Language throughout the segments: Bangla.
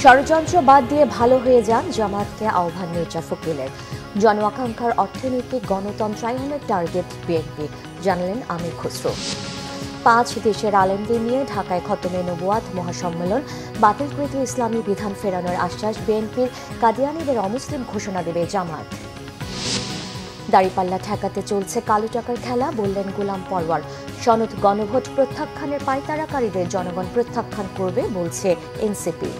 ষড়যন্ত্র বাদ দিয়ে ভালো হয়ে যান, জামায়াতকে আহ্বান মির্জা ফখরুলের। জন আকাঙ্ক্ষার অর্থনৈতিক গণতন্ত্রায়নের টার্গেট বিএনপি, জানালেন আমির খসরু। 5 দেশের আলেমদের নিয়ে ঢাকায় খতমে নবুয়াত মহাসম্মেলন, বাতিলকৃত ইসলামী বিধান ফেরানোর আশ্বাস বিএনপির। কাদিয়ানীদের অমুসলিম ঘোষণা দেবে জামায়াত। দাড়িপাল্লা ঠেকাতে চলছে কালো টাকার খেলা, বললেন গোলাম পরওয়ার। সনদ গণভোট প্রত্যাখ্যানের পায়তারাকারীদের জনগণ প্রত্যাখ্যান করবে, বলছে এনসিপি।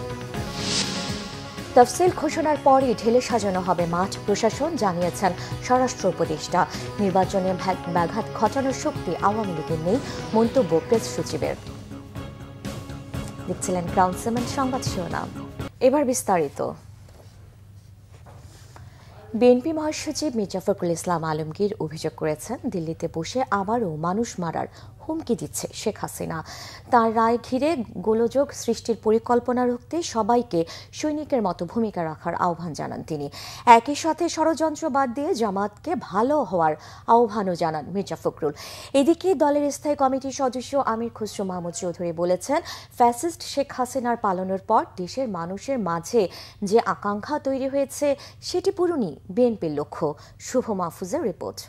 তফসিল ঘোষণার পরই ঢেলে সাজানো হবে মাঠ, প্রশাসন জানিয়েছেন স্বরাষ্ট্র উপদেষ্টা। নির্বাচনে ব্যাঘাত ঘটানোর শক্তি আওয়ামী লীগের নেই, মন্তব্য প্রেস সচিবের। দেখছিলেন ক্রাউন সিমেন্ট সংবাদ শিরোনাম, এবার বিস্তারিত। বিএনপি মহাসচিব মির্জা ফখরুল ইসলাম আলমগীর অভিযোগ করেছেন, দিল্লিতে বসে আবারও মানুষ মারার হুমকি দিচ্ছে শেখ হাসিনা। তার রায় ঘিরে গোলযোগ সৃষ্টির পরিকল্পনা রুখতে সবাইকে সৈনিকের মতো ভূমিকা রাখার আহ্বান জানান তিনি। একই সাথে ষড়যন্ত্র বাদ দিয়ে জামায়াতকে ভালো হওয়ার আহ্বানও জানান মির্জা ফখরুল। এদিকে দলের স্থায়ী কমিটির সদস্য আমির খসরু মাহমুদ চৌধুরী বলেছেন, ফ্যাসিস্ট শেখ হাসিনার পালনের পর দেশের মানুষের মাঝে যে আকাঙ্ক্ষা তৈরি হয়েছে সেটি পূরণই বিএনপির লক্ষ্য। শুভ মাহফুজের রিপোর্ট।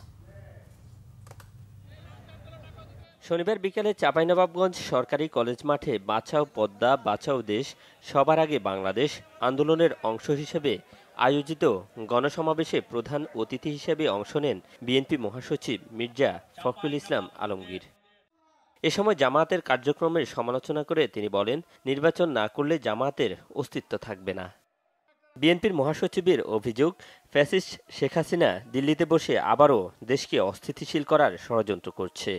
শনিবার বিকেলে চাঁপাইনবাবগঞ্জ সরকারি কলেজ মাঠে বাঁচাও পদ্মা বাঁচাও দেশ সবার আগে বাংলাদেশ আন্দোলনের অংশ হিসেবে আয়োজিত গণসমাবেশে প্রধান অতিথি হিসেবে অংশ নেন বিএনপি মহাসচিব মির্জা ফখরুল ইসলাম আলমগীর। এ সময় জামায়াতের কার্যক্রমের সমালোচনা করে তিনি বলেন, নির্বাচন না করলে জামায়াতের অস্তিত্ব থাকবে না। বিএনপির মহাসচিবের অভিযোগ, ফ্যাসিস্ট শেখ হাসিনা দিল্লিতে বসে আবারও দেশকে অস্থিতিশীল করার ষড়যন্ত্র করছে।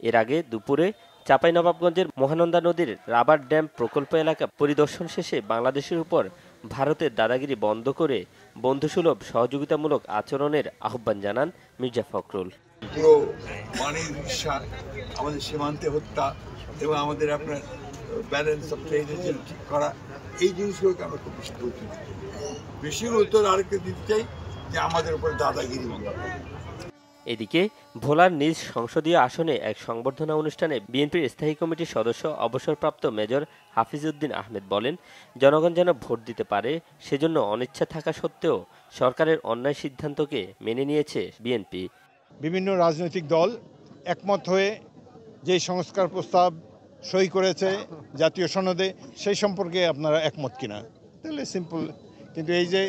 এর আগে দুপুরে চাঁপাইনবাবগঞ্জের মহানন্দা নদীর রাবার ড্যাম প্রকল্প এলাকা পরিদর্শন শেষে বাংলাদেশের উপর ভারতের দাদাগিরি বন্ধ করে বন্ধুসুলভ সহযোগিতামূলক আচরণের আহ্বান জানান মির্জা ফখরুল। পুরো পানির বিশ্বাস, আমাদের সীমান্তে হত্যা এবং আমাদের আপনার ব্যালেন্স অফ ট্রেড ঠিক করা, এই জিনিসগুলোকে আমরা খুব বেশি গুরুত্ব দিই। বেশি গুরুত্ব আরেকটা দিতে চাই যে আমাদের উপর দাদাগিরি বন্ধ। এদিকে ভোলার নিজ সংসদীয় আসনে এক সংবর্ধনা অনুষ্ঠানে বিএনপির স্থায়ী কমিটির সদস্য অবসরপ্রাপ্ত মেজর হাফিজউদ্দিন আহমেদ বলেন, জনগণ যেন ভোট দিতে পারে সেজন্য অনিচ্ছা থাকা সত্ত্বেও সরকারের অন্যায় সিদ্ধান্তকে মেনে নিয়েছে বিএনপি। বিভিন্ন রাজনৈতিক দল একমত হয়ে যে সংস্কার প্রস্তাব সই করেছে জাতীয় সনদে, সেই সম্পর্কে আপনারা একমত কিনা, তাহলে সিম্পল। কিন্তু এই যে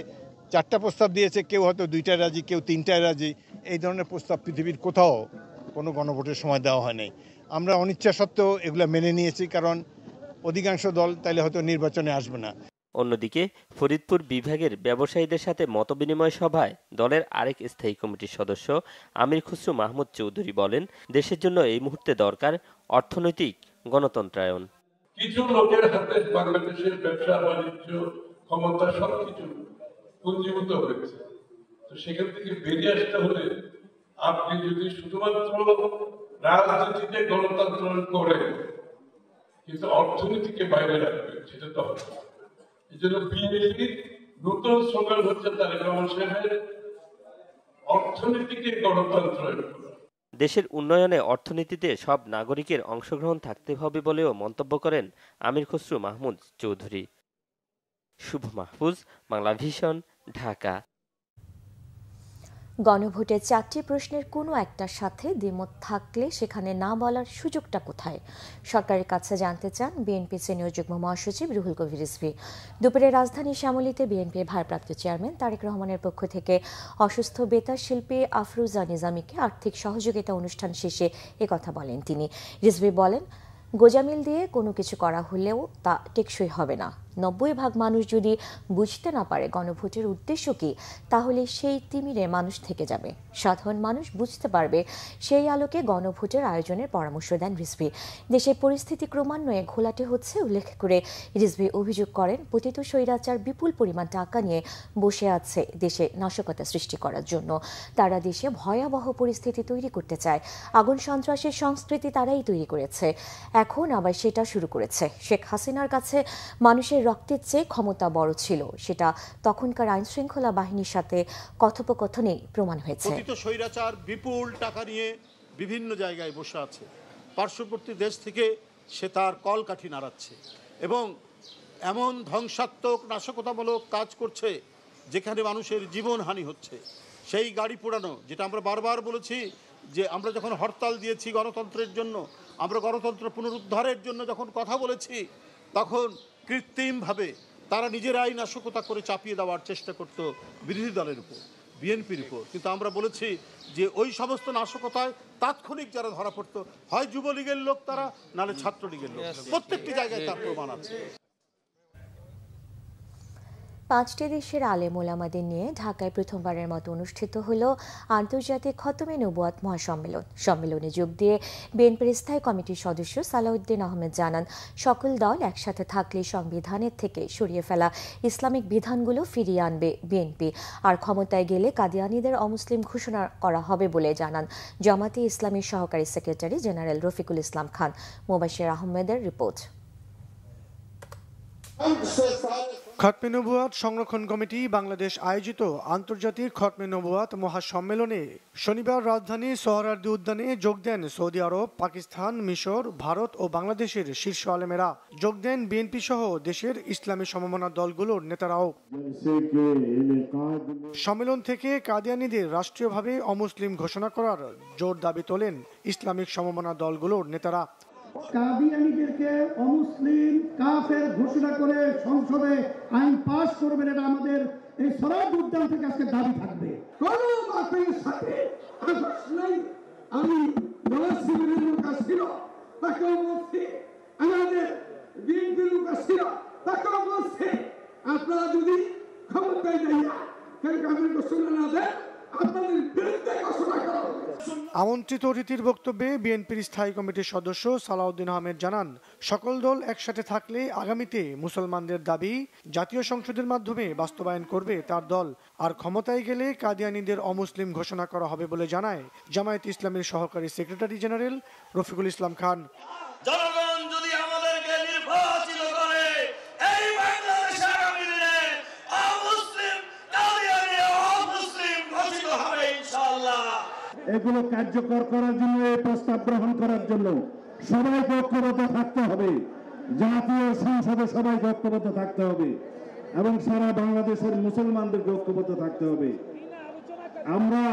4টা প্রস্তাব দিয়েছে, কেউ হয়তো 2টায় রাজি, কেউ 3টায় রাজি, এই ধরনের প্রস্তাব পৃথিবীর কোথাও কোনো গণভোটের সময় দেওয়া হয়নি। আমরা অনিচ্ছা সত্ত্বেও এগুলো মেনে নিয়েছি, কারণ অধিকাংশ দল তাইলে হয়তো নির্বাচনে আসবে না। অন্যদিকে ফরিদপুর বিভাগের ব্যবসায়ীদের সাথে মতবিনিময় সভায় দলের আরেক স্থায়ী কমিটির সদস্য আমির খসরু মাহমুদ চৌধুরী বলেন, দেশের জন্য এই মুহূর্তে দরকার অর্থনৈতিক গণতন্ত্রায়ন। কিছু লোকের হাতে বাংলাদেশের ব্যবসা বাণিজ্য ক্ষমতা সবকিছু পুঞ্জীভূত হয়েছে। তো সেখান থেকে বেরিয়ে আসতে হলে আপনি যদি শুধুমাত্র রাজনীতিতে গণতন্ত্র করে কিন্তু অর্থনীতিকে বাইরে রাখবেন, সেটা তো হবে। এই জন্য বিএনপির নতুন স্লোগান হচ্ছে তারেক রহমান সাহেবের অর্থনীতিকে গণতন্ত্রায়ন করা। দেশের উন্নয়নে অর্থনীতিতে সব নাগরিকের অংশগ্রহণ থাকতে হবে বলেও মন্তব্য করেন আমির খসরু মাহমুদ চৌধুরী। শুভ মাহফুজ, বাংলা ভিশন, ঢাকা। গণভোটের 4টি প্রশ্নের কোনো একটার সাথে দ্বিমত থাকলে সেখানে না বলার সুযোগটা কোথায়? সরকারের কাছে জানতে চান বিএনপি সিনিয়র যুগ্ম মহাসচিব রুহুল কবির রিজভী। দুপুরে রাজধানী শ্যামলীতে বিএনপির ভারপ্রাপ্ত চেয়ারম্যান তারেক রহমানের পক্ষ থেকে অসুস্থ বেতার শিল্পী আফরুজা নিজামীকে আর্থিক সহযোগিতা অনুষ্ঠান শেষে একথা বলেন তিনি। রিজভী বলেন, গোজামিল দিয়ে কোনো কিছু করা হলেও তা টেকসই হবে না। 90% মানুষ যদি বুঝতে না পারে গণভোটের উদ্দেশ্য কি, তাহলে সেই তিমিরে মানুষ থেকে যাবে। সাধারণ মানুষ বুঝতে পারবে, সেই আলোকে গণভোটের আয়োজনের পরামর্শ দেন রিজভী। দেশের পরিস্থিতি ক্রমান্বয়ে ঘোলাটে হচ্ছে উল্লেখ করে রিজভী অভিযোগ করেন, পতিত স্বৈরাচার বিপুল পরিমাণ টাকা নিয়ে বসে আছে দেশে নাশকতা সৃষ্টি করার জন্য। তারা দেশে ভয়াবহ পরিস্থিতি তৈরি করতে চায়। আগুন সন্ত্রাসের সংস্কৃতি তারাই তৈরি করেছে, এখন আবার সেটা শুরু করেছে। শেখ হাসিনার কাছে মানুষের রক্তের চেয়ে ক্ষমতা বড় ছিল, সেটা তখনকার আইন শৃঙ্খলা বাহিনীর সাথে কথোপকথনে প্রমাণ হয়েছে। পতিত স্বৈরাচার বিপুল টাকা নিয়ে বিভিন্ন জায়গায় বসে আছে, পার্শ্ববর্তী দেশ থেকে সে তার কলকাঠি নাড়াচ্ছে এবং এমন ধ্বংসাত্মক নাশকতামূলক কাজ করছে যেখানে মানুষের জীবনহানি হচ্ছে। সেই গাড়ি পোড়ানো, যেটা আমরা বারবার বলেছি যে আমরা যখন হরতাল দিয়েছি গণতন্ত্রের জন্য, আমরা গণতন্ত্র পুনরুদ্ধারের জন্য যখন কথা বলেছি, তখন কৃত্রিমভাবে তারা নিজেরাই নাশকতা করে চাপিয়ে দেওয়ার চেষ্টা করত বিরোধী দলের উপর, বিএনপির উপর। কিন্তু আমরা বলেছি যে ওই সমস্ত নাশকতায় তাৎক্ষণিক যারা ধরা পড়তো, হয় যুবলীগের লোক তারা, নাহলে ছাত্রলীগের লোক। প্রত্যেকটি জায়গায় তার প্রমাণ আছে। 5টি দেশের আলেম ওলামাদের নিয়ে ঢাকায় প্রথমবারের মতো অনুষ্ঠিত হলো আন্তর্জাতিক খতমে নবুয়াত মহাসম্মেলন। সম্মেলনে যোগ দিয়ে বিএনপির স্থায়ী কমিটির সদস্য সালাউদ্দিন আহমেদ জানান, সকল দল একসাথে থাকলে সংবিধানের থেকে সরিয়ে ফেলা ইসলামিক বিধানগুলো ফিরিয়ে আনবে বিএনপি, আর ক্ষমতায় গেলে কাদিয়ানীদের অমুসলিম ঘোষণা করা হবে বলে জানান জামাতে ইসলামীর সহকারী সেক্রেটারি জেনারেল রফিকুল ইসলাম খান। মোবাশির আহমেদের রিপোর্ট। খতমে নবুয়াত সংরক্ষণ কমিটি বাংলাদেশ আয়োজিত আন্তর্জাতিক খতমে নবুয়াত মহাসম্মেলনে শনিবার রাজধানী সোহরাওয়ার্দী উদ্যানে যোগ দেন সৌদি আরব, পাকিস্তান, মিশর, ভারত ও বাংলাদেশের শীর্ষ আলেমেরা। যোগ দেন বিএনপি সহ দেশের ইসলামী সমমনা দলগুলোর নেতারাও। সম্মেলন থেকে কাদিয়ানীদের রাষ্ট্রীয়ভাবে অমুসলিম ঘোষণা করার জোর দাবি তোলেন ইসলামিক সমমনা দলগুলোর নেতারা। কাদিয়ানীদেরকে অমুসলিম কাফের ঘোষণা করে সংসদে আইন পাস করবেন, এটা আমাদের এই সোহরাওয়ার্দী উদ্যান থেকে আজকে দাবি থাকবে। কোন কাফের সাথে আমি নওয়াজ লোক আসছিল, তাকেও বলছি, আমাদের বিএনপির লোক আসছিল, তাকেও বলছি, আপনারা যদি ক্ষমতায় যাইয়া কেন কাফের ঘোষণা না দেন, আপনাদের বিরুদ্ধে ঘোষণা করা হবে। আমন্ত্রিত অতিথির বক্তব্যে বিএনপির স্থায়ী কমিটির সদস্য সালাউদ্দিন আহমেদ জানান, সকল দল একসাথে থাকলে আগামীতে মুসলমানদের দাবি জাতীয় সংসদের মাধ্যমে বাস্তবায়ন করবে তার দল, আর ক্ষমতায় গেলে কাদিয়ানীদের অমুসলিম ঘোষণা করা হবে বলে জানায় জামায়াতে ইসলামীর সহকারী সেক্রেটারি জেনারেল রফিকুল ইসলাম খান। জনগণ যদি আমাদেরকে নির্বাচিত করে, এই বাংলাদেশে আগামী দিনে অমুসলিম কাদিয়ানী অমুসলিম ঘোষিত হবে ইনশাআল্লাহ। এগুলো কার্যকর করার জন্য, এই প্রস্তাব গ্রহণ করার জন্য সবাইকে ঐক্যবদ্ধ থাকতে হবে, জাতীয় সংসদে সবাইকে ঐক্যবদ্ধ থাকতে হবে এবং সারা বাংলাদেশের মুসলমানদেরকে ঐক্যবদ্ধ থাকতে হবে। আমরা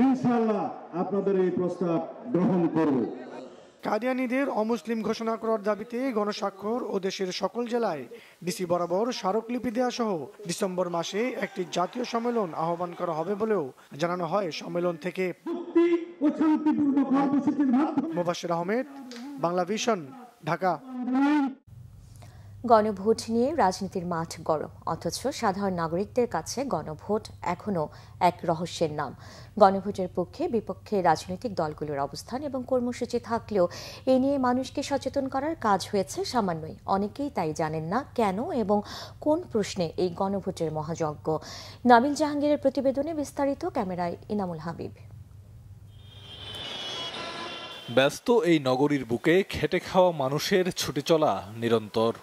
ইনশাআল্লাহ আপনাদের এই প্রস্তাব গ্রহণ করব। কাদিয়ানীদের অমুসলিম ঘোষণা করার দাবিতে গণস্বাক্ষর ও দেশের সকল জেলায় ডিসি বরাবর স্মারকলিপি দেওয়া সহ ডিসেম্বর মাসে একটি জাতীয় সম্মেলন আহ্বান করা হবে বলেও জানানো হয় সম্মেলন থেকে। মোবাশির আহমেদ, বাংলা ভিশন, ঢাকা। গণভোট নিয়ে রাজনীতির মাঠ গরম, অথচ সাধারণ নাগরিকদের কাছে গণভোট এখনও এক রহস্যের নাম। গণভোটের পক্ষে বিপক্ষে রাজনৈতিক দলগুলোর অবস্থান এবং কর্মসূচি থাকলেও এ নিয়ে মানুষকে সচেতন করার কাজ হয়েছে সামান্যই। অনেকেই তাই জানেন না কেন এবং কোন প্রশ্নে এই গণভোটের মহাযজ্ঞ। নাবিল জাহাঙ্গীরের প্রতিবেদনে বিস্তারিত, ক্যামেরায় ইনামুল হাবিব। ব্যস্ত এই নগরীর বুকে খেটে খাওয়া মানুষের ছুটে চলা নিরন্তর।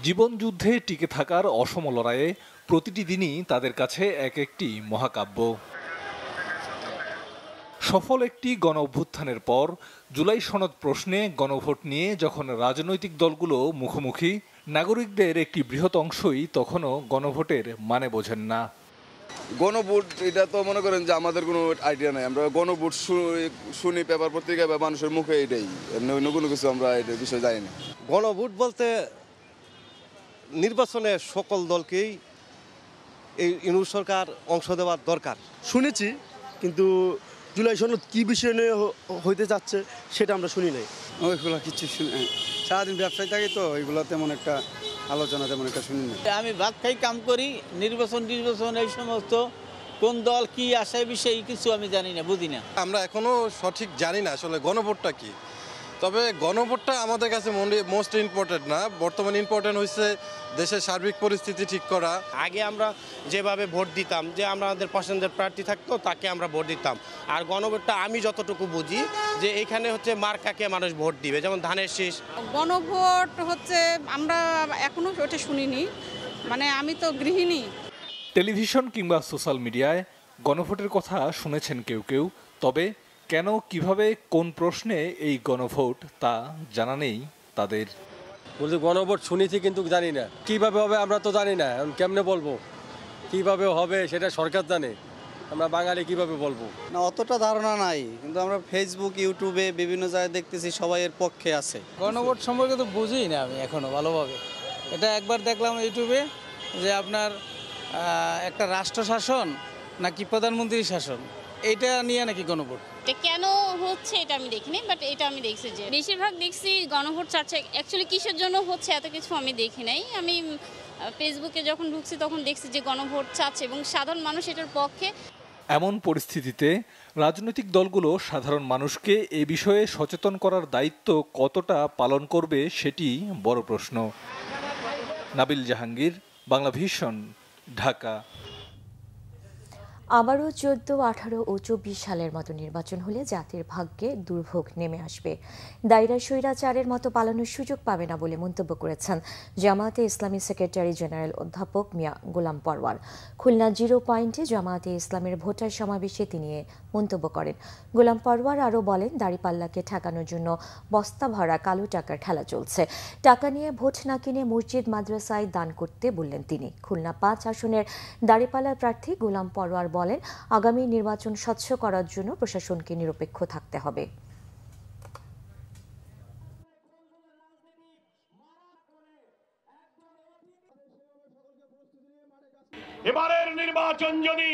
জীবনযুদ্ধে টিকে থাকার অসম লড়াইয়ে প্রতিটি দিনই তাদের কাছে এক একটি মহাকাব্য। সফল একটি গণ অভ্যুত্থানের পর জুলাই সনদ প্রশ্নে গণভোট নিয়ে যখন রাজনৈতিক দলগুলো মুখোমুখি, নাগরিকদের একটি বৃহৎ অংশই তখনও গণভোটের মানে বোঝেন না। গণভোট এটা তো মনে করেন যে আমাদের কোনো আইডিয়া নাই। আমরা গণভোট শুনি পেপার পত্রিকায় বা মানুষের মুখে, এটাই, অন্য কোনো কিছু আমরা এটার বিষয়ে জানি না। গণভোট বলতে নির্বাচনে সকল দলকেই এই ইউনূস সরকার অংশ দেওয়ার দরকার। শুনেছি, কিন্তু জুলাই সনদ কী বিষয় নিয়ে হইতে যাচ্ছে সেটা আমরা শুনি নাই। ওইগুলো কিছু শুনি নাই, সারাদিন ব্যবসায়ী থাকি তো ওইগুলো তেমন একটা আলোচনা তেমন একটা শুনি না। আমি ভাত খাই কাম করি, নির্বাচন এই সমস্ত কোন দল কি আসে বিষয়ে কিছু আমি জানি না, বুঝি না। আমরা এখনো সঠিক জানি না আসলে গণভোটটা কি। তবে গণভোটটা আমাদের কাছে মোস্ট ইম্পর্টেন্ট না, বর্তমানে ইম্পর্টেন্ট হয়েছে দেশের সার্বিক পরিস্থিতি ঠিক করা। আগে আমরা যেভাবে ভোট দিতাম, যে আমাদের পছন্দের প্রার্থী থাকতো তাকে আমরা ভোট দিতাম। আর গণভোটটা আমি যতটুকু বুঝি যে এখানে হচ্ছে মার্কাকে মানুষ ভোট দিবে, যেমন ধানের শীষ। গণভোট হচ্ছে আমরা এখনো ওটা শুনিনি, মানে আমি তো গৃহিণী। টেলিভিশন কিংবা সোশ্যাল মিডিয়ায় গণভোটের কথা শুনেছেন কেউ কেউ, তবে কেন, কিভাবে, কোন প্রশ্নে এই গণভোট তা জানা নেই তাদের। বলছি গণভোট শুনেছি কিন্তু জানি না কিভাবে হবে, আমরা তো জানি না। এখন কেমনে বলবো কিভাবে হবে, সেটা সরকার জানে, আমরা বাঙালি কিভাবে বলবো না, অতটা ধারণা নাই, কিন্তু আমরা ফেসবুক ইউটিউবে বিভিন্ন জায়গায় দেখতেছি সবাই এর পক্ষে আছে। গণভোট সম্পর্কে তো বুঝিই না আমি এখনো ভালোভাবে। এটা একবার দেখলাম ইউটিউবে যে আপনার একটা রাষ্ট্র শাসন নাকি প্রধানমন্ত্রী শাসন, এটা নিয়ে নাকি গণভোট। কেন হচ্ছে এটা আমি দেখিনি, বাট এটা আমি দেখছি যে বেশিরভাগ দেখছি গণভোট চাচ্ছে। অ্যাকচুয়ালি কিসের জন্য হচ্ছে এত কিছু আমি দেখি নাই। আমি ফেসবুকে যখন ঢুকছি তখন দেখছি যে গণভোট চাচ্ছে এবং সাধারণ মানুষ এটার পক্ষে। এমন পরিস্থিতিতে রাজনৈতিক দলগুলো সাধারণ মানুষকে এ বিষয়ে সচেতন করার দায়িত্ব কতটা পালন করবে সেটি বড় প্রশ্ন। নাবিল জাহাঙ্গীর, বাংলা ভিশন, ঢাকা। আবারও 14, 18 ও 24 সালের মতো নির্বাচন হলে জাতির ভাগ্যে দুর্ভোগ নেমে আসবে। দায়রা স্বৈরাচারের মতো পালানোর সুযোগ পাবে না বলে মন্তব্য করেছেন জামায়াতে ইসলামী সেক্রেটারি জেনারেল অধ্যাপক মিয়া গোলাম পরওয়ার। খুলনা 0 পয়েন্টে জামায়াতে ইসলামের ভোটার সমাবেশে তিনি মন্তব্য করেন। গোলাম পরওয়ার আরও বলেন, দাড়িপাল্লাকে ঠেকানোর জন্য বস্তা ভরা কালো টাকার খেলা চলছে। টাকা নিয়ে ভোট না কিনে মসজিদ মাদ্রাসায় দান করতে বললেন তিনি। খুলনা 5 আসনের দাড়িপাল্লার প্রার্থী গোলাম পরওয়ার বলেন, আগামী নির্বাচন স্বচ্ছ করার জন্য প্রশাসনকে নিরপেক্ষ থাকতে হবে। এবারের নির্বাচন যদি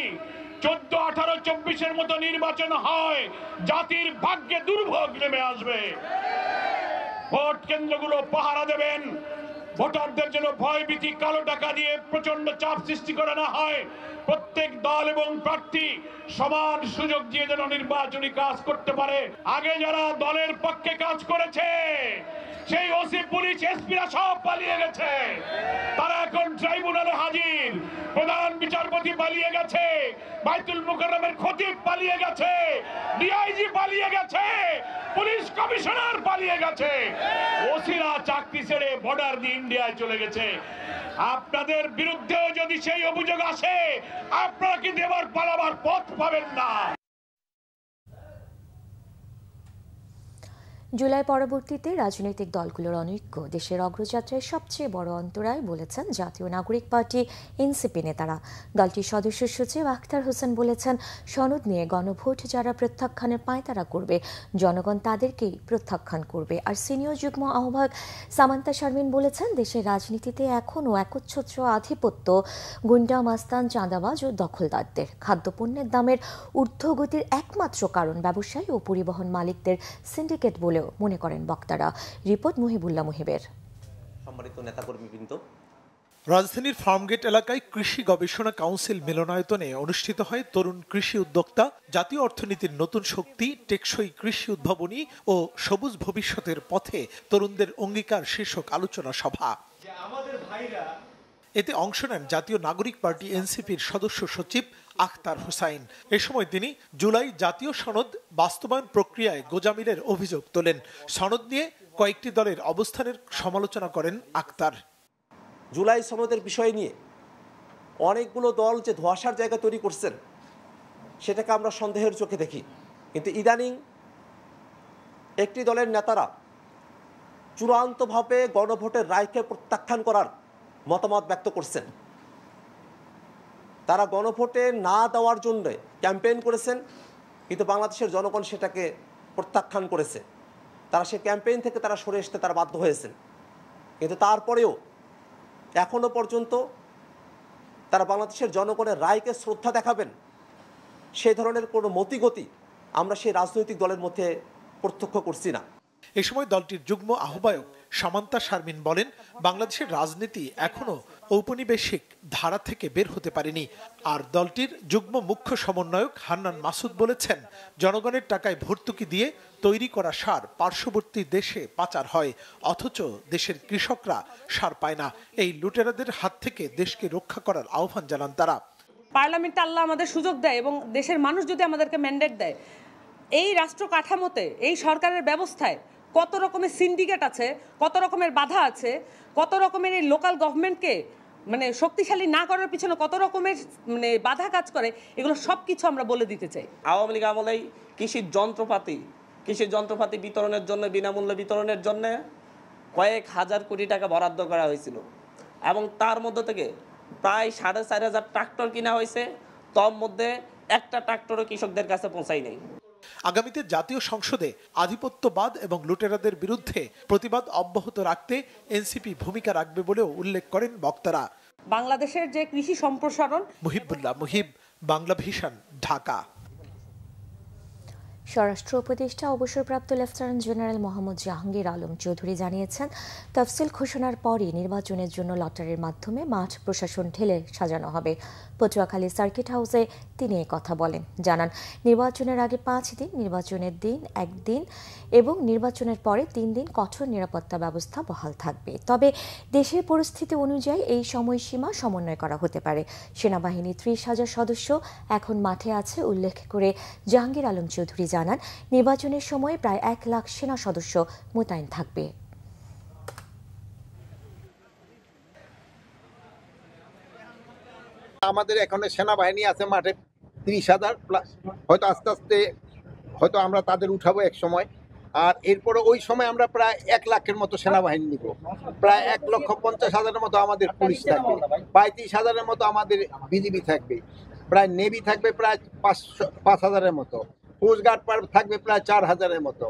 14, 18, 24-এর মতো নির্বাচন হয়, জাতির ভাগ্যে দুর্ভোগ নেমে আসবে। ভোট কেন্দ্রগুলো পাহারা দেবেন, ভোটারদের জন্য ভয়ভীতি, কালো টাকা দিয়ে প্রচন্ড চাপ সৃষ্টি করা না হয়। প্রত্যেক দল এবং প্রার্থী সমান সুযোগ দিয়ে যেন নির্বাচনী কাজ করতে পারে। আগে যারা দলের পক্ষে কাজ করেছে সেই ওসি, পুলিশ, এসপিরা সব পালিয়ে গেছে, তারা এখন ট্রাইব্যুনালে হাজির। প্রধান বিচারপতি পালিয়ে গেছে, বাইতুল মুকাররমের খতিব পালিয়ে গেছে, ডিআইজি পালিয়ে গেছে, পুলিশ কমিশনার পালিয়ে গেছে, ওসিরা চাকরি ছেড়ে বর্ডার দিয়ে ইন্ডিয়ায় চলে গেছে। আপনাদের বিরুদ্ধেও যদি সেই অভিযোগ আসে, আপনারা কি দেবার পালাবার পথ পাবেন না। জুলাই পরবর্তীতে রাজনৈতিক দলগুলোর অনৈক্য দেশের অগ্রযাত্রায় সবচেয়ে বড় অন্তরায় বলেছেন জাতীয় নাগরিক পার্টি এনসিপি নেতারা। দলটির সদস্য সচিব আখতার হোসেন বলেছেন, সনদ নিয়ে গণভোট যারা প্রত্যাখ্যানের পায়তারা করবে, জনগণ তাদেরকেই প্রত্যাখ্যান করবে। আর সিনিয়র যুগ্ম আহ্বায়ক সামান্তা শারমিন বলেছেন, দেশের রাজনীতিতে এখনও একচ্ছত্র আধিপত্য গুন্ডা, মাস্তান, চাঁদাবাজ ও দখলদারদের। খাদ্যপণ্যের দামের ঊর্ধ্বগতির একমাত্র কারণ ব্যবসায়ী ও পরিবহন মালিকদের সিন্ডিকেট বলে মনে করেন বক্তারা। রিপোর্ট মুহিবুল্লাহ মুহিবের। সম্মানিত নেতাকর্মীবৃন্দ, রাজধানীর ফার্মগেট এলাকায় কৃষি গবেষণা কাউন্সিল মিলনায়তনে অনুষ্ঠিত হয় তরুণ কৃষি উদ্যোক্তা, জাতীয় অর্থনীতির নতুন শক্তি, টেকসই কৃষি উদ্ভাবনী ও সবুজ ভবিষ্যতের পথে তরুণদের অঙ্গীকার শীর্ষক আলোচনা সভা। এতে অংশ নেন জাতীয় নাগরিক পার্টি এনসিপির সদস্য সচিব আখতার হোসাইন। এ সময় তিনি জুলাই জাতীয় সনদ বাস্তবায়ন প্রক্রিয়ায় গোজামিলের অভিযোগ তোলেন। সনদ নিয়ে কয়েকটি দলের অবস্থানের সমালোচনা করেন আখতার। জুলাই সনদের বিষয় নিয়ে অনেকগুলো দল যে ধোঁয়াশার জায়গা তৈরি করছেন, সেটাকে আমরা সন্দেহের চোখে দেখি। কিন্তু ইদানিং একটি দলের নেতারা চূড়ান্তভাবে গণভোটের রায়কে প্রত্যাখ্যান করার মতামত ব্যক্ত করছেন। তারা গণভোটে না দেওয়ার জন্য ক্যাম্পেইন করেছেন, কিন্তু বাংলাদেশের জনগণ সেটাকে প্রত্যাখ্যান করেছে। তারা সে ক্যাম্পেইন থেকে তারা সরে আসতে তারা বাধ্য হয়েছেন। কিন্তু তারপরেও এখনো পর্যন্ত তারা বাংলাদেশের জনগণের রায়কে শ্রদ্ধা দেখাবেন, সেই ধরনের কোনো মতিগতি আমরা সেই রাজনৈতিক দলের মধ্যে প্রত্যক্ষ করছি না। এ সময় দলটির যুগ্ম আহ্বায়ক সামান্তা শারমিন বলেন, বাংলাদেশের রাজনীতি এখনো ঔপনিবেশিক ধারা থেকে বের হতে পারেনি। আর দলটির যুগ্ম মুখ্য সমন্বয়ক হান্নান মাসুদ বলেছেন, জনগণের টাকায় ভর্তুকি দিয়ে তৈরি করা সার পার্শ্ববর্তী দেশে পাচার হয়, অথচ দেশের কৃষকরা সার পায় না। এই লুটেরাদের হাত থেকে দেশকে রক্ষা করার আহ্বান জানান তারা। পার্লামেন্টে আল্লাহ আমাদের সুযোগ দেয় এবং দেশের মানুষ যদি আমাদেরকে ম্যান্ডেট দেয়, এই রাষ্ট্র কাঠামোতে, এই সরকারের ব্যবস্থায় কত রকমের সিন্ডিকেট আছে, কত রকমের বাধা আছে, কত রকমের এই লোকাল গভর্নমেন্টকে শক্তিশালী না করার পিছনে কত রকমের বাধা কাজ করে, এগুলো সব কিছু আমরা বলে দিতে চাই। আওয়ামী লীগ আমলেই কৃষি যন্ত্রপাতি বিতরণের জন্য, বিনামূল্যে বিতরণের জন্য কয়েক হাজার কোটি টাকা বরাদ্দ করা হয়েছিল এবং তার মধ্যে থেকে প্রায় 4,500 ট্রাক্টর কিনা হয়েছে, তার মধ্যে একটা ট্রাক্টরও কৃষকদের কাছে পৌঁছায় নাই। আগামীতে জাতীয় সংসদে আধিপত্যবাদ এবং লুটেরাদের বিরুদ্ধে প্রতিবাদ অব্যাহত রাখতে এনসিপি ভূমিকা রাখবে বলেও উল্লেখ করেন বক্তারা। বাংলাদেশের যে কৃষি সম্প্রসারণ। মুহিবুল্লাহ মুহিব, বাংলা ভিশন, ঢাকা। স্বরাষ্ট্র উপদেষ্টা অবসরপ্রাপ্ত লেফটেন্যান্ট জেনারেল মোহাম্মদ জাহাঙ্গীর আলম চৌধুরী জানিয়েছেন, তফসিল ঘোষণার পরই নির্বাচনের জন্য লটারির মাধ্যমে মাঠ প্রশাসন ঢেলে সাজানো হবে। পটুয়াখালী সার্কিট হাউসে তিনি কথা বলেন, জানান নির্বাচনের আগে 5 দিন, নির্বাচনের দিন 1 দিন এবং নির্বাচনের পরে 3 দিন কঠোর নিরাপত্তা ব্যবস্থা বহাল থাকবে। তবে দেশের পরিস্থিতি অনুযায়ী এই সময়সীমা সমন্বয় করা হতে পারে। সেনাবাহিনী 30,000 সদস্য এখন মাঠে আছে উল্লেখ করে জাহাঙ্গীর আলম চৌধুরী জানান, নির্বাচনের সময় প্রায় 1 লাখ সেনা সদস্য মোতায়েন থাকবে। আমাদের এখানে সেনাবাহিনী আছে মাঠে 30,000 প্লাস, হয়তো আস্তে আস্তে হয়তো আমরা তাদের উঠাবো এক সময়। আর এরপরে ওই সময় আমরা প্রায় 1 লাখের মতো সেনাবাহিনী নিব, প্রায় 1,50,000-এর মতো আমাদের পুলিশ থাকবে, 35,000-এর মতো আমাদের বিজিবি থাকবে, প্রায় নেভি থাকবে প্রায় 5,000-এর মতো, কোস্টগার্ড থাকবে প্রায় 4,000-এর মতো,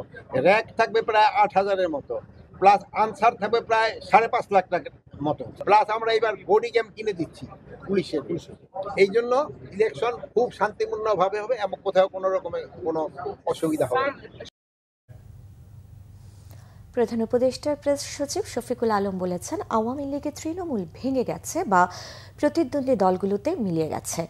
র্যাক থাকবে প্রায় 8,000-এর মতো, প্লাস আনসার থাকবে প্রায় 5.5 লাখ টাকার মতো, প্লাস আমরা এবার বডি ক্যাম্প কিনে দিচ্ছি পুলিশের। এই জন্য ইলেকশন খুব শান্তিপূর্ণভাবে হবে এবং কোথাও কোনো রকমের কোনো অসুবিধা হবে না। প্রধান উপদেষ্টার প্রেস সচিব শফিকুল আলম বলেছেন, আওয়ামী লীগের তৃণমূল ভেঙে গেছে বা প্রতিদ্বন্দ্বী দলগুলোতে মিলিয়ে গেছে।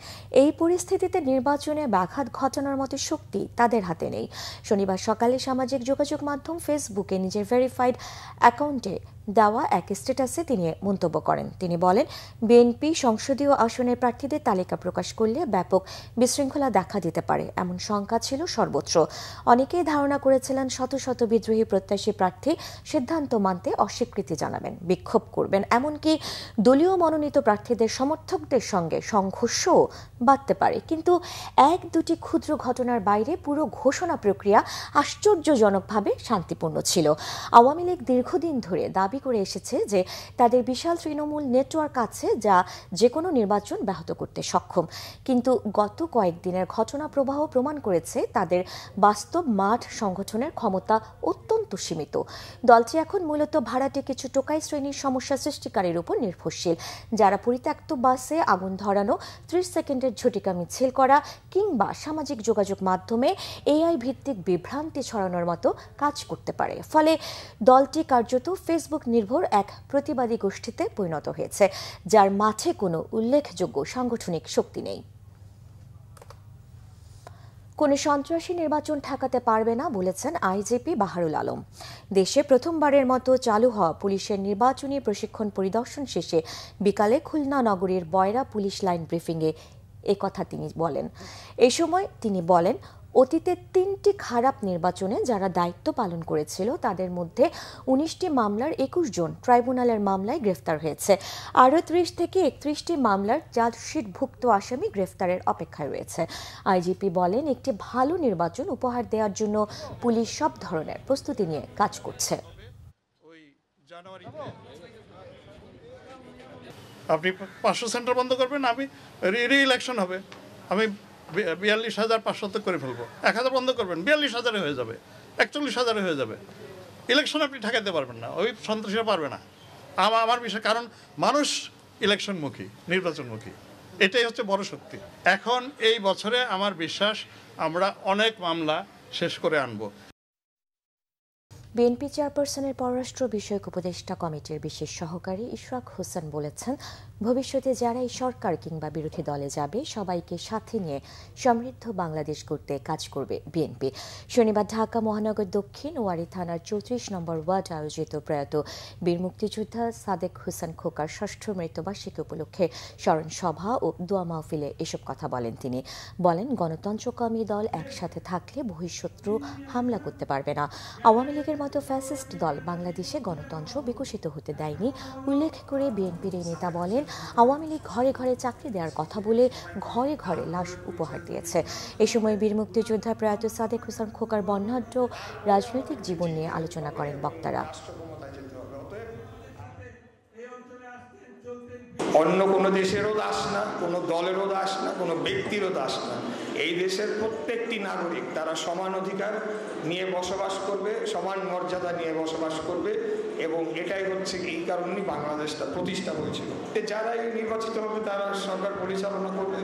এই পরিস্থিতিতে নির্বাচনে ব্যাঘাত ঘটানোর মতো শক্তি তাদের হাতে নেই। শনিবার সকালে সামাজিক যোগাযোগ মাধ্যম ফেসবুকে নিজের ভেরিফাইড অ্যাকাউন্টে দেওয়া এক স্ট্যাটাসে তিনি মন্তব্য করেন। তিনি বলেন, বিএনপি সংসদীয় আসনের প্রার্থীদের তালিকা প্রকাশ করলে ব্যাপক বিশৃঙ্খলা দেখা দিতে পারে এমন শঙ্কা ছিল সর্বত্র। অনেকেই ধারণা করেছিলেন শত শত বিদ্রোহী প্রত্যাশী প্রার্থী সিদ্ধান্ত মানতে অস্বীকৃতি জানাবেন, বিক্ষোভ করবেন, এমনকি দলীয় মনোনীত প্রার্থীদের সমর্থকদের সঙ্গে সংঘর্ষও বাড়তে পারে। কিন্তু 1-2টি ক্ষুদ্র ঘটনার বাইরে পুরো ঘোষণা প্রক্রিয়া আশ্চর্যজনকভাবে শান্তিপূর্ণ ছিল। আওয়ামী লীগ দীর্ঘদিন ধরে দাবি করে এসেছে যে তাদের বিশাল তৃণমূল নেটওয়ার্ক আছে যা যে কোনো নির্বাচন ব্যাহত করতে সক্ষম, কিন্তু গত কয়েকদিনের ঘটনা প্রবাহ প্রমাণ করেছে তাদের বাস্তব মাঠ সংগঠনের ক্ষমতা অত্যন্ত সীমিত। দলটি এখন মূলত ভাড়াটে কিছু টোকাই শ্রেণীর সমস্যা সৃষ্টিকারীর উপর নির্ভরশীল, যারা পরিত্যক্ত বাসে আগুন ধরানো, 30 সেকেন্ডের ঝটিকা মিছিল করা কিংবা সামাজিক যোগাযোগ মাধ্যমে এআই ভিত্তিক বিভ্রান্তি ছড়ানোর মতো কাজ করতে পারে। ফলে দলটি কার্যত ফেসবুক নির্ভর এক প্রতিবাদী গোষ্ঠীতে পরিণত হয়েছে, যার মাঠে কোনো উল্লেখযোগ্য সাংগঠনিক শক্তি নেই। কোনো সন্ত্রাসী নির্বাচন ঠেকাতে পারবে না বলেছেন আইজিপি বাহারুল আলম। দেশে প্রথমবারের মতো চালু হওয়া পুলিশের নির্বাচনী প্রশিক্ষণ পরিদর্শন শেষে বিকালে খুলনা নগরীর বয়রা পুলিশ লাইন ব্রিফিংয়ে একথা তিনি বলেন। এই সময় তিনি বলেন, অতীতে 3টি খারাপ নির্বাচনে যারা দায়িত্ব পালন করেছিল তাদের মধ্যে 19টি মামলার 21 জন ট্রাইব্যুনালের মামলায় গ্রেফতার হয়েছে। আরও 30 থেকে 31টি মামলার চার্জশিটভুক্ত আসামি গ্রেফতারের অপেক্ষায় রয়েছে। আইজিপি বলেন, একটি ভালো নির্বাচন উপহার দেওয়ার জন্য পুলিশ সব ধরনের প্রস্তুতি নিয়ে কাজ করছে। আপনি 500 সেন্টার বন্ধ করবেন, আমি রি-ইলেকশন হবে, আমি 42,500 করে ফেলবো। 1000 বন্ধ করবেন, 42,000 হয়ে যাবে, 41,000 হয়ে যাবে। ইলেকশন আপনি ঠেকাতে পারবেন না, ওই সন্ত্রাসীরা পারবে না। আমার বিষয়, কারণ মানুষ ইলেকশনমুখী, নির্বাচনমুখী, এটাই হচ্ছে বড় শক্তি। এখন এই বছরে আমার বিশ্বাস আমরা অনেক মামলা শেষ করে আনবো। বিএনপি চেয়ারপারসনের পররাষ্ট্র বিষয়ক উপদেষ্টা কমিটির বিশেষ সহকারী ইশরাক হোসেন বলেছেন, ভবিষ্যতে যারাই সরকার কিংবা বিরোধী দলে যাবে সবাইকে সাথে নিয়ে সমৃদ্ধ বাংলাদেশ গড়তে কাজ করবে বিএনপি। শনিবার ঢাকা মহানগর দক্ষিণ ওয়ারী থানার 34 নম্বর ওয়ার্ড আয়োজিত প্রয়াত বীর মুক্তিযোদ্ধা সাদেক হোসেন খোকার 6ষ্ঠ মৃত্যুবার্ষিকী উপলক্ষে স্মরণ সভা ও দোয়া মাহফিলে এসব কথা বলেন তিনি। বলেন, গণতন্ত্রকামী দল একসাথে থাকলে বহিঃশত্রু হামলা করতে পারবে না। আওয়ামী লীগের মতো ফ্যাসিস্ট দল বাংলাদেশে গণতন্ত্র বিকশিত হতে দেয়নি। উল্লেখ করে বিএনপির এই নেতা বলেন, আওয়ামী লীগ ঘরে ঘরে চাকরি দেওয়ার কথা বলে ঘরে ঘরে লাশ উপহার দিয়েছে। এ সময় বীর মুক্তিযোদ্ধা প্রয়াত সাদেক হোসেন খোকার বর্ণাঢ্য রাজনৈতিক জীবন নিয়ে আলোচনা করেন বক্তারা। অন্য কোনো দেশেরও দাস না, কোনো দলেরও দাস না, কোনো ব্যক্তিরও দাস না। এই দেশের প্রত্যেকটি নাগরিক তারা সমান অধিকার নিয়ে বসবাস করবে, সমান মর্যাদা নিয়ে বসবাস করবে, এবং এটাই হচ্ছে এই কারণেই বাংলাদেশটা প্রতিষ্ঠা হয়েছিল। যারাই নির্বাচিত হবে তারা সরকার পরিচালনা করবে,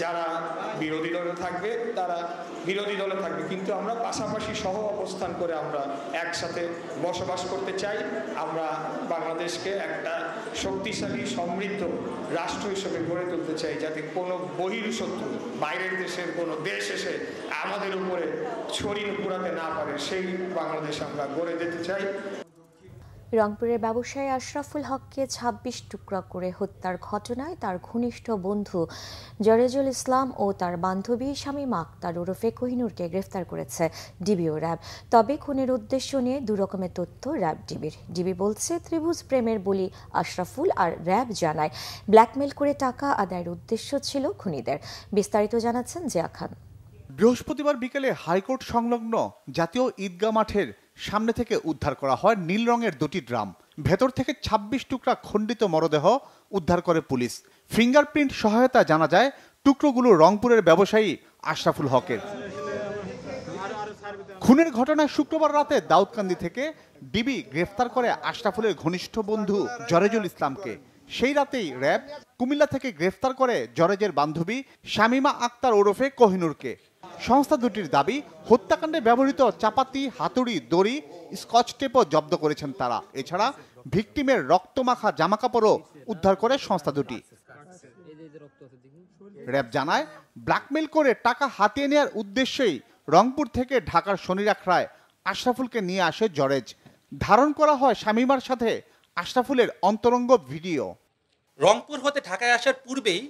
যারা বিরোধী দলে থাকবে তারা বিরোধী দলে থাকবে, কিন্তু আমরা পাশাপাশি সহ অবস্থান করে আমরা একসাথে বসবাস করতে চাই। আমরা বাংলাদেশকে একটা শক্তিশালী সমৃদ্ধ রাষ্ট্র হিসেবে গড়ে তুলতে চাই, যাতে কোনো বহির্শত্রু বাইরের দেশের কোনো দেশ এসে আমাদের উপরে ছড়ি পুরাতে না পারে, সেই বাংলাদেশ আমরা গড়ে দিতে চাই। রংপুরের ব্যবসায়ী আশরাফুল হককে ২৬ টুকরা করে হত্যার ঘটনায় তার ঘনিষ্ঠ বন্ধু জরেজুল ইসলাম ও তার বান্ধবী শামীমা আক্তার ওরফে কোহিনুরকে গ্রেফতার করেছে ডিবি ও র্যাব। তবে খুনের উদ্দেশ্য নিয়ে দুরকমের তথ্য র্যাব ডিবির। ডিবি বলছে ত্রিভুজ প্রেমের বলি আশরাফুল, আর র্যাব জানায় ব্ল্যাকমেল করে টাকা আদায়ের উদ্দেশ্য ছিল খুনিদের। বিস্তারিত জানাচ্ছেন জিয়া খান। বৃহস্পতিবার বিকেলে হাইকোর্ট সংলগ্ন জাতীয় ঈদগাহ মাঠের সামনে থেকে উদ্ধার করা হয় নীল রঙের দুটি ড্রাম। ভেতর থেকে ২৬ টুকরা খণ্ডিত মরদেহ উদ্ধার করে পুলিশ। ফিঙ্গারপ্রিন্ট সহায়তা জানা যায় টুকরোগুলো রংপুরের ব্যবসায়ী আশরাফুল হকের। খুনের ঘটনায় শুক্রবার রাতে দাউদকান্দি থেকে ডিবি গ্রেফতার করে আশরাফুলের ঘনিষ্ঠ বন্ধু জরেজুল ইসলামকে। সেই রাতেই র্যাব কুমিল্লা থেকে গ্রেফতার করে জরেজের বান্ধবী শামীমা আক্তার ওরফে কোহিনুরকে। সংস্থা দুটির দাবি, হত্যাকাণ্ডে ব্যবহৃত চাপাতি, হাতুড়ি, দড়ি, স্কচ টেপও জব্দ করেছেন তারা। এছাড়া ভিকটিমের রক্তমাখা জামাকাপড়ও উদ্ধার করে সংস্থা দুটি। র্যাব জানায় ব্ল্যাকমেল করে টাকা হাতিয়ে নেওয়ার উদ্দেশ্যেই রংপুর থেকে ঢাকার শনিরাখড়ায় আশরাফুলকে নিয়ে আসে জরেজ। ধারণ করা হয় শামীমার সাথে আশরাফুলের অন্তরঙ্গ ভিডিও। রংপুর হতে ঢাকায় আসার পূর্বেই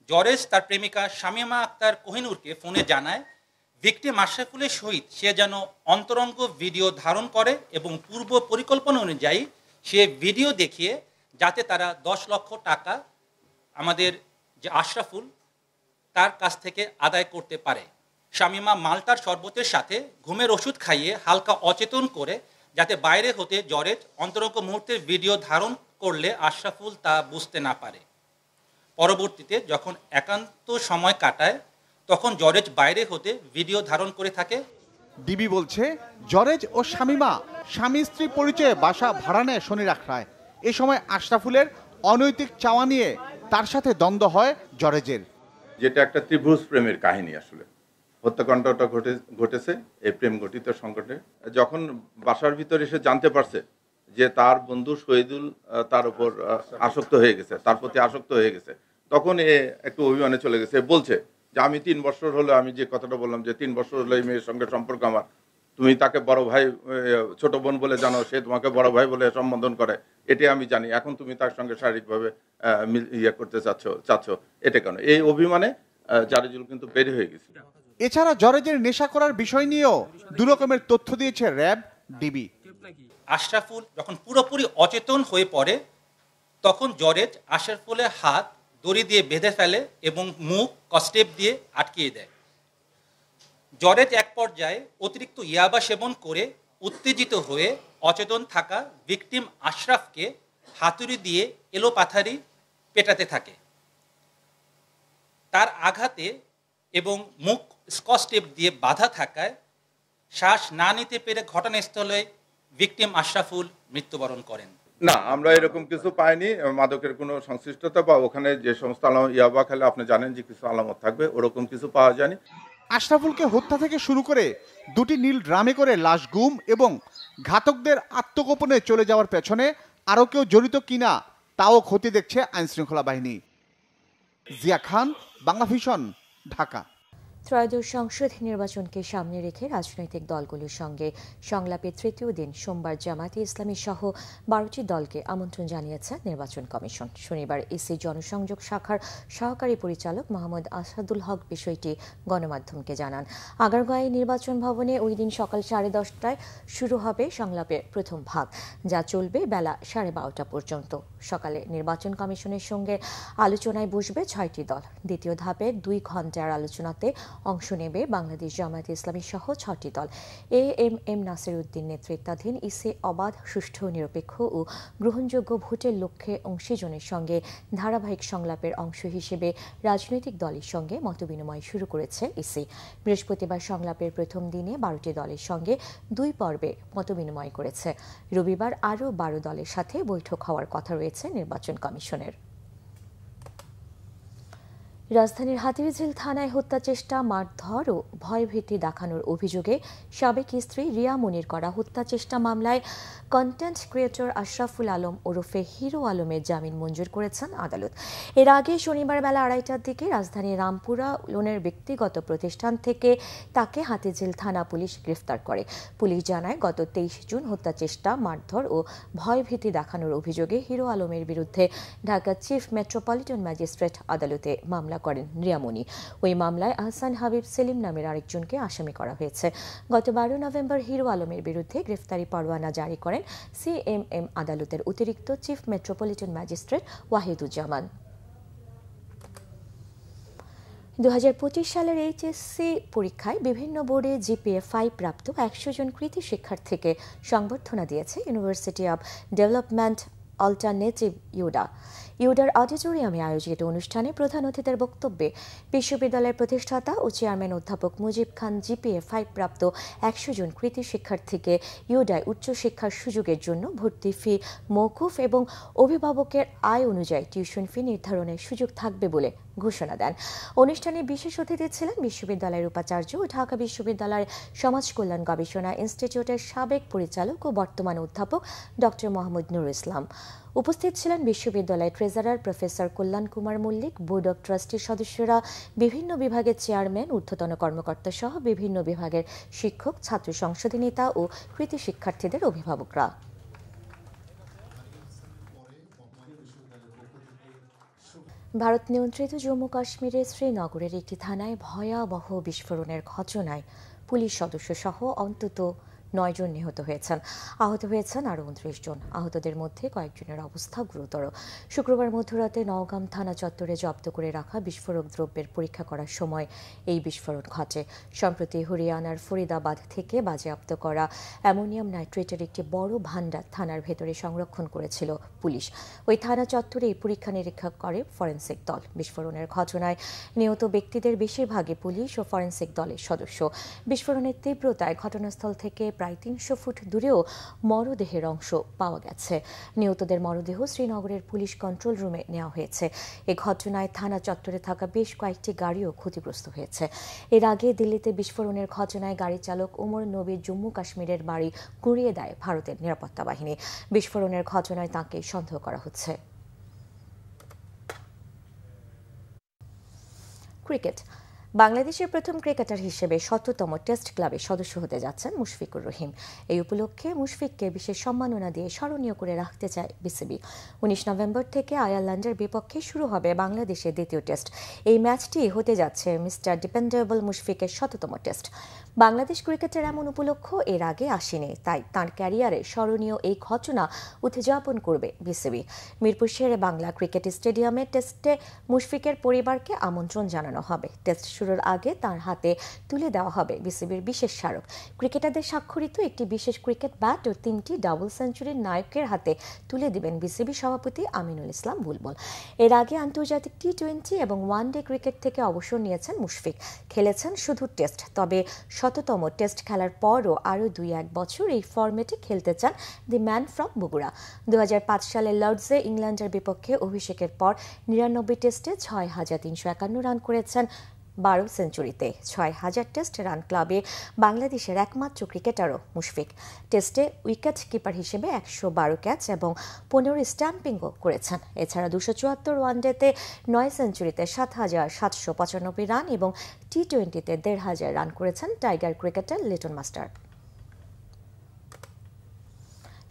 জরেজ তার প্রেমিকা শামীমা আক্তার কোহিনুরকে ফোনে জানায় ভিকটিম আশরাফুলের সহিত সে যেন অন্তরঙ্গ ভিডিও ধারণ করে এবং পূর্ব পরিকল্পনা অনুযায়ী সে ভিডিও দেখিয়ে যাতে তারা ১০ লক্ষ টাকা আমাদের যে আশরাফুল তার কাছ থেকে আদায় করতে পারে। শামীমা মালটার শরবতের সাথে ঘুমের ওষুধ খাইয়ে হালকা অচেতন করে যাতে বাইরে হতে জরেজ অন্তরঙ্গ মুহূর্তের ভিডিও ধারণ করলে আশরাফুল তা বুঝতে না পারে। পরবর্তীতে যখন একান্ত সময় কাটায় তখন জরেজ বাইরে হতে ভিডিও ধারণ করে থাকে। ডিবি বলছে জরেজ ও শামীমা স্বামী স্ত্রী পরিচয়ে বাসা ভাড়া নেয় শনিরাখড়ায়। এ সময় আশরাফুলের অনৈতিক চাওয়া নিয়ে তার সাথে দ্বন্দ্ব হয় জরেজের। যেটা একটা ত্রিভুজ প্রেমের কাহিনী। আসলে হত্যাকাণ্ডটা ঘটেছে এই প্রেম ঘটিত সংকটে। যখন বাসার ভিতরে এসে জানতে পারছে যে তার বন্ধু শহীদুল তার উপর আসক্ত হয়ে গেছে, তার প্রতি আসক্ত হয়ে গেছে, তখন এ একটু অভিমানে চলে গেছে। বলছে যে আমি ৩ বছর হলো, আমি যে কথাটা বললাম যে ৩ বছর হলো এই মেয়ের সঙ্গে সম্পর্ক আমার, তুমি তাকে বড় ভাই ছোট বোন বলে জানো, সে তোমাকে বড় ভাই বলে সম্বোধন করে, এটি আমি জানি। এখন তুমি তার সঙ্গে শারীরিকভাবে করতে চাচ্ছ এটা কেন? এই অভিমানে জরেজুল কিন্তু বের হয়ে গেছে। এছাড়া জরেজের নেশা করার বিষয় নিয়েও দুরকমের তথ্য দিয়েছে র্যাব ডিবি। আশরাফুল যখন পুরোপুরি অচেতন হয়ে পড়ে তখন জরেজ আশরাফুলের হাত দড়ি দিয়ে বেঁধে ফেলে এবং মুখ কস্টেপ দিয়ে আটকিয়ে দেয়। জরেজ এক পর্যায়ে অতিরিক্ত ইয়াবা সেবন করে উত্তেজিত হয়ে অচেতন থাকা ভিকটিম আশরাফকে হাতুড়ি দিয়ে এলোপাথারি পেটাতে থাকে। তার আঘাতে এবং মুখ স্কচ টেপ দিয়ে বাঁধা থাকায় শ্বাস না নিতে পেরে ঘটনাস্থলে ভিকটিম আশরাফুল মৃত্যুবরণ করেন। না, আমরা এরকম কিছু পাইনি। মাদকের কোনো সংশ্লিষ্টতা বা ওখানে যে সমস্ত ইয়াবা খেলে আপনি জানেন যে কিছু আলামত থাকবে, ওরকম কিছু পাওয়া যায়নি। আশরাফুলকে হত্যা থেকে শুরু করে দুটি নীল ড্রামে করে লাশ গুম এবং ঘাতকদের আত্মগোপনে চলে যাওয়ার পেছনে আরও কেউ জড়িত কিনা তাও খতিয়ে দেখছে আইনশৃঙ্খলা বাহিনী। জিয়া খান, বাংলা ভিশন, ঢাকা। ত্রয়োদশ সংসদ নির্বাচনকে সামনে রেখে রাজনৈতিক দলগুলোর সঙ্গে সংলাপের তৃতীয় দিন সোমবার জামায়াতে ইসলামী সহ ১২টি দলকে আমন্ত্রণ জানিয়েছে নির্বাচন কমিশন। শনিবার ইসি জনসংযোগ শাখার সহকারী পরিচালক মোহাম্মদ আসাদুল হক বিষয়টি গণমাধ্যমকে জানান। আগারগাঁওয়ে নির্বাচন ভবনে ওই দিন সকাল 10:30টায় শুরু হবে সংলাপের প্রথম ভাগ, যা চলবে বেলা 12:30টা পর্যন্ত। সকালে নির্বাচন কমিশনের সঙ্গে আলোচনায় বসবে 6টি দল। দ্বিতীয় ধাপে 2 ঘণ্টার আলোচনাতে অংশ নেবে বাংলাদেশ জামায়াতে ইসলামী সহ 6টি দল। AMM নাসির উদ্দিন নেতৃত্বাধীন ইসি অবাধ, সুষ্ঠু, নিরপেক্ষ ও গ্রহণযোগ্য ভোটের লক্ষ্যে অংশীজনের সঙ্গে ধারাবাহিক সংলাপের অংশ হিসেবে রাজনৈতিক দলের সঙ্গে মতবিনিময় শুরু করেছে ইসি। বৃহস্পতিবার সংলাপের প্রথম দিনে 12টি দলের সঙ্গে 2 পর্বে মতবিনিময় করেছে। রবিবার আরও 12 দলের সাথে বৈঠক হওয়ার কথা রয়েছে নির্বাচন কমিশনের। রাজধানীর হাতিরঝিল থানায় হত্যা চেষ্টা, মারধর ও ভয়ভীতি দেখানোর অভিযোগে সাবেক স্ত্রী রিয়া মুনির করা হত্যা চেষ্টা মামলায় কন্টেন্ট ক্রিয়েটর আশরাফুল আলম ওরফে হিরো আলমের জামিন মঞ্জুর করেছেন আদালত। এর আগে শনিবার বেলা 2:30টার দিকে রাজধানীর রামপুরা লোনের ব্যক্তিগত প্রতিষ্ঠান থেকে তাকে হাতিরঝিল থানা পুলিশ গ্রেফতার করে। পুলিশ জানায়, গত 23 জুন হত্যা চেষ্টা, মারধর ও ভয়ভীতি দেখানোর অভিযোগে হিরো আলমের বিরুদ্ধে ঢাকা চিফ মেট্রোপলিটন ম্যাজিস্ট্রেট আদালতে মামলা করেন রিয়ামণি। ওই মামলায় আহসান হাবিব সেলিম নামের আরেকজনকে আসামি করা হয়েছে। গত 12 নভেম্বর হিরো আলমের বিরুদ্ধে গ্রেফতারি পরোয়ানা জারি করেন CMM আদালতের অতিরিক্ত চিফ মেট্রোপলিটন ম্যাজিস্ট্রেট ওয়াহিদুজ্জামান। 2025 সালের HSC পরীক্ষায় বিভিন্ন বোর্ডে GPA 5 প্রাপ্ত 100 জন কৃতি শিক্ষার্থীকে সংবর্ধনা দিয়েছে ইউনিভার্সিটি অব ডেভেলপমেন্ট অল্টারনেটিভ ইউডার অডিটোরিয়ামে আয়োজিত অনুষ্ঠানে প্রধান অতিথির বক্তব্যে বিশ্ববিদ্যালয়ের প্রতিষ্ঠাতা ও চেয়ারম্যান অধ্যাপক মুজিব খান GPA 5 প্রাপ্ত 100 জন কৃতি শিক্ষার্থীকে ইউডায় উচ্চশিক্ষার সুযোগের জন্য ভর্তি ফি মওকুফ এবং অভিভাবকের আয় অনুযায়ী টিউশন ফি নির্ধারণের সুযোগ থাকবে বলে ঘোষণা দেন। অনুষ্ঠানে বিশেষ অতিথি ছিলেন বিশ্ববিদ্যালয়ের উপাচার্য ও ঢাকা বিশ্ববিদ্যালয়ের সমাজ কল্যাণ গবেষণা ইনস্টিটিউটের সাবেক পরিচালক ও বর্তমান অধ্যাপক ডক্টর মোহাম্মদ নুরুল ইসলাম। উপস্থিত ছিলেন বিশ্ববিদ্যালয়ের treasurer professor Kalyan Kumar Mallick, board of ট্রাস্টির সদস্যরা, বিভিন্ন বিভাগের চেয়ারম্যান, ঊর্ধ্বতন কর্মকর্তা সহ বিভিন্ন বিভাগের শিক্ষক, ছাত্র সংসদের নেতা ও কৃতি শিক্ষার্থীদের অভিভাবকরা। ভারত নিয়ন্ত্রিত জম্মু কাশ্মীরের শ্রীনগরের একটি থানায় ভয়াবহ বিস্ফোরণের ঘটনায় পুলিশ সদস্য সহ অন্তত 9 জন নিহত হয়েছেন। আহত হয়েছেন আরও 29 জন। আহতদের মধ্যে কয়েকজনের অবস্থা গুরুতর। শুক্রবার মধ্যরাতে নওগাম থানা চত্বরে জব্দ করে রাখা বিস্ফোরক দ্রব্যের পরীক্ষা করার সময় এই বিস্ফোরণ ঘটে। সম্প্রতি হরিয়ানার ফরিদাবাদ থেকে বাজেয়াপ্ত করা অ্যামোনিয়াম নাইট্রেটের একটি বড় ভাণ্ডার থানার ভেতরে সংরক্ষণ করেছিল পুলিশ। ওই থানা চত্বরে এই পরীক্ষা নিরীক্ষা করে ফরেনসিক দল। বিস্ফোরণের ঘটনায় নিহত ব্যক্তিদের বেশিরভাগই পুলিশ ও ফরেনসিক দলের সদস্য। বিস্ফোরণের তীব্রতায় ঘটনাস্থল থেকে প্রায় 300 ফুট দূরেও মরদেহের অংশ পাওয়া গেছে। নিহতদের মরদেহ শ্রীনগরের পুলিশ কন্ট্রোল রুমে নেওয়া হয়েছে। এ ঘটনায় থানা চত্বরে থাকা বেশ কয়েকটি গাড়িও ক্ষতিগ্রস্ত হয়েছে। এর আগে দিল্লিতে বিস্ফোরণের ঘটনায় গাড়ি চালক ওমর নবীর জম্মু কাশ্মীরের বাড়ি গুঁড়িয়ে দেয় ভারতের নিরাপত্তা বাহিনী। বিস্ফোরণের ঘটনায় তাঁকে সন্দেহ করা হচ্ছে। ক্রিকেট। বাংলাদেশের প্রথম ক্রিকেটার হিসেবে ১৭তম টেস্ট ক্লাবের সদস্য হতে যাচ্ছেন মুশফিকুর রহিম। এই উপলক্ষে মুশফিককে বিশেষ সম্মাননা দিয়ে স্মরণীয় করে রাখতে চায় বিসিবি। 19 নভেম্বর থেকে আয়ারল্যান্ডের বিপক্ষে শুরু হবে বাংলাদেশের দ্বিতীয় টেস্ট। এই ম্যাচটি হতে যাচ্ছে মিস্টার ডিপেন্ডেবল মুশফিকের ১০০তম টেস্ট। বাংলাদেশ ক্রিকেটের এমন উপলক্ষ এর আগে আসেনি, তাই তাঁর ক্যারিয়ারে স্মরণীয় এই ঘটনা উদযাপন করবে বিসিবি। মিরপুর শেরে বাংলা ক্রিকেট স্টেডিয়ামে টেস্টে মুশফিকের পরিবারকে আমন্ত্রণ জানানো হবে। টেস্ট শুরুর আগে তার হাতে তুলে দেওয়া হবে বিসিবির বিশেষ স্মারক। ক্রিকেটারদের স্বাক্ষরিত একটি বিশেষ ক্রিকেট ব্যাট ও 3টি ডাবল সেঞ্চুরির নায়কের হাতে তুলে দিবেন বিসিবি সভাপতি আমিনুল ইসলাম বুলবুল। এর আগে আন্তর্জাতিক টি-20 এবং ওয়ানডে ক্রিকেট থেকে অবসর নিয়েছেন মুশফিক। খেলেছেন শুধু টেস্ট, তবে ১০০তম টেস্ট খেলার পরও আরও 2-1 বছর এই ফরম্যাটে খেলতে চান দি ম্যান ফ্রম বগুড়া। 2005 সালের লর্ডসে ইংল্যান্ডের বিপক্ষে অভিষেকের পর 99 টেস্টে ৬,৩৫১ রান করেছেন 12 সেঞ্চুরিতে। ৬,০০০ টেস্ট রান ক্লাবে বাংলাদেশের একমাত্র ক্রিকেটারও মুশফিক। টেস্টে উইকেট কিপার হিসেবে 112 ক্যাচ এবং 15 স্ট্যাম্পিংও করেছেন। এছাড়া 274 ওয়ানডেতে 9 সেঞ্চুরিতে ৭,৭৯৫ রান এবং টি-20তে ১,৫০০ রান করেছেন টাইগার ক্রিকেটার লিটন মাস্টার।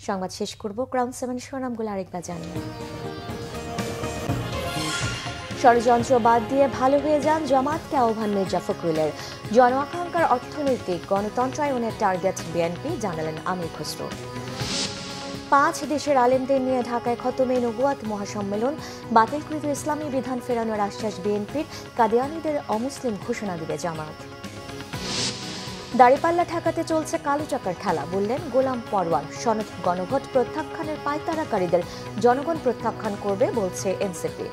সংবাদ শেষ করব ক্রাউন 7 শিরোনামগুলো আরেকবার জানিয়ে। ষড়যন্ত্র বাদ দিয়ে ভালো হয়ে যান, জামাতকে আহ্বান মির্জা ফখরুলের। জন আকাঙ্ক্ষার অর্থনৈতিক গণতন্ত্রায়নের টার্গেট বিএনপি, জানালেন আমির খসরু। 5 দেশের আলেমদের নিয়ে ঢাকায় খতমে নবুয়াত মহাসম্মেলন, বাতিলকৃত ইসলামী বিধান ফেরানোর আশ্বাস বিএনপির, কাদিয়ানীদের অমুসলিম ঘোষণা দিবে জামাত। দাঁড়িপাল্লা ঠেকাতে চলছে কালো টাকার খেলা, বললেন গোলাম পরওয়ার। সনদ গণভোট প্রত্যাখ্যানের পায়তারাকারীদের জনগণ প্রত্যাখ্যান করবে বলছে এনসিপি।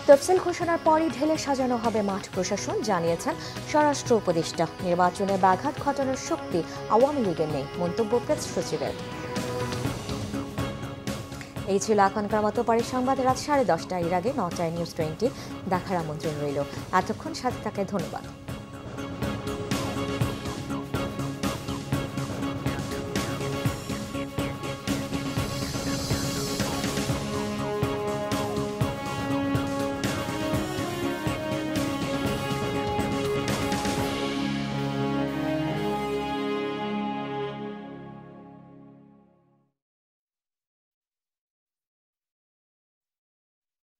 তফসিল ঘোষণার পরই ঢেলে সাজানো হবে মাঠ প্রশাসন, জানিয়েছেন স্বরাষ্ট্র উপদেষ্টা। নির্বাচনে ব্যাঘাত ঘটানোর শক্তি আওয়ামী লীগের নেই, মন্তব্য প্রেস সচিবের। এই ছিল এখনকার মতো। পরে সংবাদ রাত 10:30। এর আগে 9টায় নিউজ 20 দেখার আমন্ত্রণ রইল। এতক্ষণ সাথে থাকায় ধন্যবাদ।